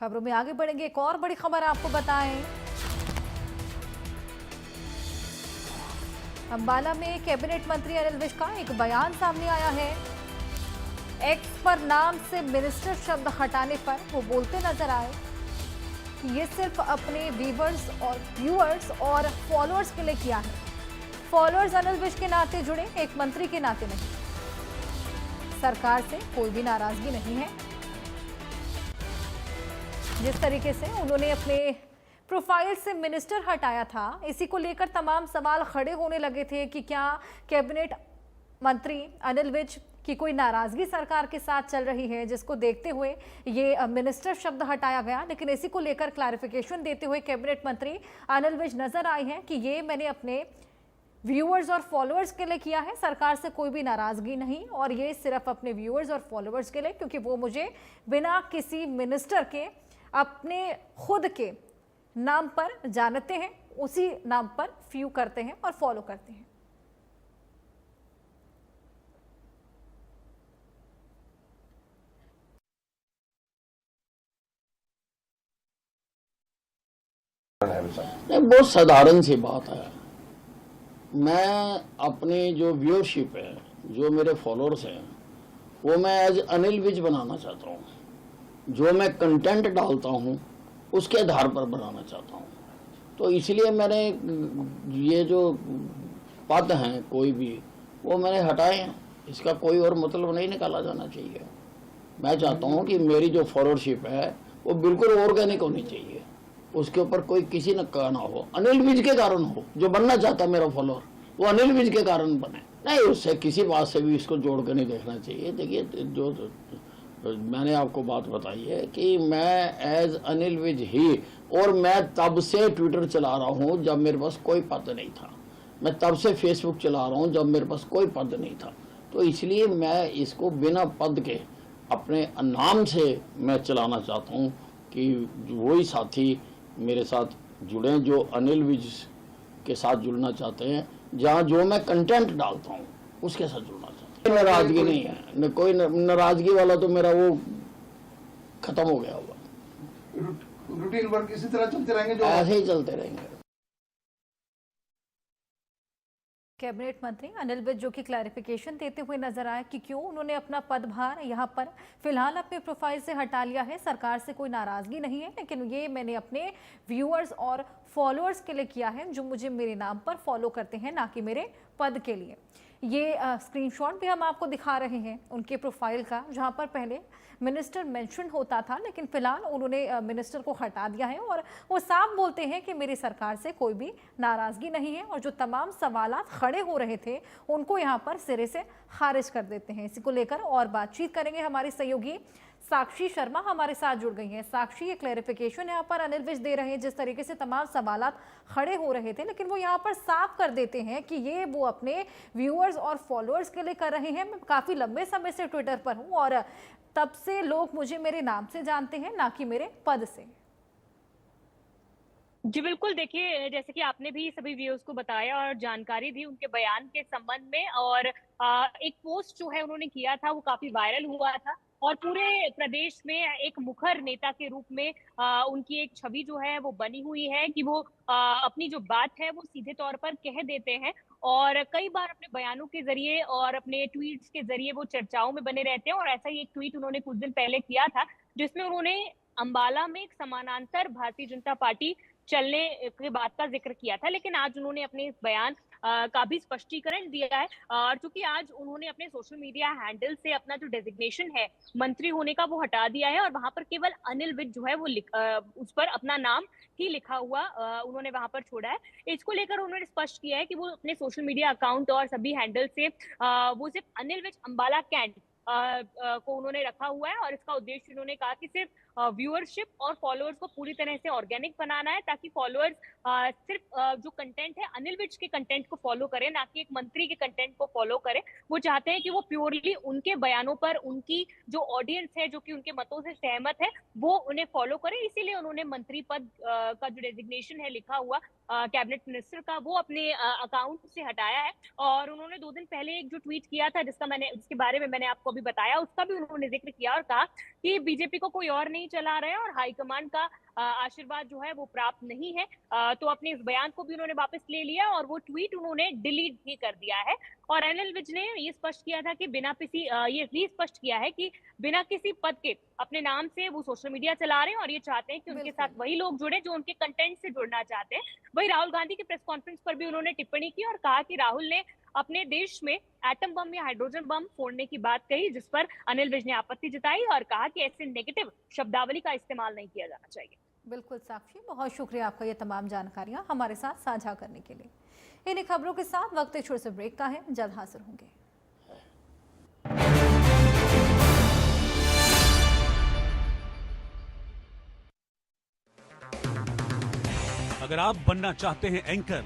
खबरों में आगे बढ़ेंगे, एक और बड़ी खबर आपको बताएं। अंबाला में कैबिनेट मंत्री अनिल विज का एक बयान सामने आया है। एक्स पर नाम से मिनिस्टर शब्द हटाने पर वो बोलते नजर आए कि ये सिर्फ अपने व्यूअर्स और फॉलोअर्स के लिए किया है। फॉलोअर्स अनिल विज के नाते जुड़े, एक मंत्री के नाते नहीं। सरकार से कोई भी नाराजगी नहीं है। जिस तरीके से उन्होंने अपने प्रोफाइल से मिनिस्टर हटाया था, इसी को लेकर तमाम सवाल खड़े होने लगे थे कि क्या कैबिनेट मंत्री अनिल विज की कोई नाराजगी सरकार के साथ चल रही है, जिसको देखते हुए ये मिनिस्टर शब्द हटाया गया। लेकिन इसी को लेकर क्लैरिफिकेशन देते हुए कैबिनेट मंत्री अनिल विज नजर आए हैं कि ये मैंने अपने व्यूअर्स और फॉलोअर्स के लिए किया है, सरकार से कोई भी नाराजगी नहीं, और ये सिर्फ अपने व्यूअर्स और फॉलोअर्स के लिए, क्योंकि वो मुझे बिना किसी मिनिस्टर के अपने खुद के नाम पर जानते हैं, उसी नाम पर व्यू करते हैं और फॉलो करते हैं। नहीं, बहुत साधारण सी बात है। मैं अपनी जो व्यूअरशिप है, जो मेरे फॉलोअर्स हैं, वो मैं एज अनिल विज बनाना चाहता हूँ। जो मैं कंटेंट डालता हूँ उसके आधार पर बनाना चाहता हूँ। तो इसलिए मैंने ये जो पद हैं कोई भी, वो मैंने हटाए हैं। इसका कोई और मतलब नहीं निकाला जाना चाहिए। मैं चाहता हूँ कि मेरी जो फॉलोअरशिप है वो बिल्कुल ऑर्गेनिक होनी चाहिए। उसके ऊपर कोई किसी न का ना हो, अनिल विज के कारण हो। जो बनना चाहता है मेरा फॉलोअर, वो अनिल विज के कारण बने, नहीं उससे किसी बात से भी इसको जोड़ कर नहीं देखना चाहिए। देखिए, जो मैंने आपको बात बताई है कि मैं एज अनिल विज ही, और मैं तब से ट्विटर चला रहा हूँ जब मेरे पास कोई पद नहीं था। मैं तब से फेसबुक चला रहा हूँ जब मेरे पास कोई पद नहीं था। तो इसलिए मैं इसको बिना पद के अपने नाम से मैं चलाना चाहता हूँ कि वही साथी मेरे साथ जुड़े जो अनिल विज के साथ जुड़ना चाहते हैं। जहाँ जो मैं कंटेंट डालता हूँ उसके साथ जुड़ना चाहते हैं। नाराजगी नहीं है, न कोई नाराजगी वाला तो मेरा वो खत्म हो गया होगा। रूटीन वर्क इसी तरह चलते रहेंगे, जो ऐसे ही चलते रहेंगे। कैबिनेट मंत्री अनिल विज जो कि क्लैरिफिकेशन देते हुए नजर आए कि क्यों उन्होंने अपना पदभार यहां पर फिलहाल अपने प्रोफाइल से हटा लिया है। सरकार से कोई नाराजगी नहीं है, लेकिन ये मैंने अपने व्यूअर्स और फॉलोअर्स के लिए किया है, जो मुझे मेरे नाम पर फॉलो करते हैं, ना कि मेरे पद के लिए। ये स्क्रीनशॉट भी हम आपको दिखा रहे हैं उनके प्रोफाइल का, जहां पर पहले मिनिस्टर मेंशन होता था, लेकिन फिलहाल उन्होंने मिनिस्टर को हटा दिया है। और वो साफ बोलते हैं कि मेरी सरकार से कोई भी नाराजगी नहीं है, और जो तमाम सवालात खड़े हो रहे थे उनको यहाँ पर सिरे से खारिज कर देते हैं। इसी को लेकर और बातचीत करेंगे। हमारी सहयोगी साक्षी शर्मा हमारे साथ जुड़ गई हैं। साक्षी, ये क्लैरिफिकेशन यहाँ पर अनिल विज दे रहे हैं, जिस तरीके से तमाम सवालात खड़े हो रहे थे, लेकिन वो यहाँ पर साफ कर देते हैं कि ये वो अपने व्यूअर्स और फॉलोअर्स के लिए कर रहे हैं। मैं काफ़ी लंबे समय से ट्विटर पर हूँ और तब से लोग मुझे मेरे नाम से जानते हैं, ना कि मेरे पद से। जी बिल्कुल, देखिए जैसे कि आपने भी सभी व्यूअर्स को बताया और जानकारी दी उनके बयान के संबंध में, और एक पोस्ट जो है उन्होंने किया था वो काफी वायरल हुआ था, और पूरे प्रदेश में एक मुखर नेता के रूप में उनकी एक छवि जो है वो बनी हुई है कि वो अपनी जो बात है वो सीधे तौर पर कह देते हैं, और कई बार अपने बयानों के जरिए और अपने ट्वीट्स के जरिए वो चर्चाओं में बने रहते हैं। और ऐसा ही एक ट्वीट उन्होंने कुछ दिन पहले किया था, जिसमें उन्होंने अंबाला में एक समानांतर भारतीय जनता पार्टी चलने के बात का जिक्र किया था। लेकिन आज उन्होंने अपने इस बयान का भी स्पष्टीकरण दिया है, और चूंकि आज उन्होंने अपने सोशल मीडिया हैंडल से अपना जो डेजिग्नेशन है मंत्री होने का वो हटा दिया है, और वहां पर केवल अनिल विज जो है वो उस पर अपना नाम ही लिखा हुआ उन्होंने वहां पर छोड़ा है। इसको लेकर उन्होंने स्पष्ट किया है कि वो अपने सोशल मीडिया अकाउंट और सभी हैंडल से वो सिर्फ अनिल विज अंबाला कैंट को उन्होंने रखा हुआ है, और इसका उद्देश्य उन्होंने कहा कि सिर्फ व्यूअरशिप और फॉलोअर्स को पूरी तरह से ऑर्गेनिक बनाना है, ताकि फॉलोअर्स सिर्फ जो कंटेंट है अनिल विज के कंटेंट को फॉलो करें, ना कि एक मंत्री के कंटेंट को फॉलो करें। वो चाहते हैं कि वो प्योरली उनके बयानों पर उनकी जो ऑडियंस है, जो कि उनके मतों से सहमत है, वो उन्हें फॉलो करे। इसीलिए उन्होंने मंत्री पद का जो डेजिग्नेशन है लिखा हुआ कैबिनेट मिनिस्टर का, वो अपने अकाउंट से हटाया है। और उन्होंने 2 दिन पहले एक जो ट्वीट किया था जिसके बारे में मैंने आपको अभी बताया, उसका भी उन्होंने जिक्र किया और कहा कि बीजेपी को कोई और नहीं नहीं चला रहे हैं और हाईकमान का आशीर्वाद जो है वो प्राप्त नहीं है। तो अपने इस बयान को भी उन्होंने वापस ले लिया और वो ट्वीट उन्होंने डिलीट भी कर दिया है। और अनिल विज ने ये स्पष्ट किया था कि ये भी स्पष्ट किया है कि बिना किसी पद के अपने नाम से वो सोशल मीडिया चला रहे हैं और ये चाहते हैं कि उनके साथ वही लोग जुड़े जो उनके कंटेंट से जुड़ना चाहते हैं। वही राहुल गांधी की प्रेस कॉन्फ्रेंस पर भी उन्होंने टिप्पणी की और कहा कि राहुल ने अपने देश में एटम बम या हाइड्रोजन बम फोड़ने की बात कही, जिस पर अनिल विज ने आपत्ति जताई और कहा कि ऐसे नेगेटिव शब्दावली का इस्तेमाल नहीं किया जाना चाहिए। बिल्कुल साक्षी, बहुत शुक्रिया आपका ये तमाम जानकारियां हमारे साथ साझा करने के लिए। इन्हीं खबरों के साथ वक्त एक छोटे से ब्रेक का है, जल्द हाजिर होंगे। अगर आप बनना चाहते हैं एंकर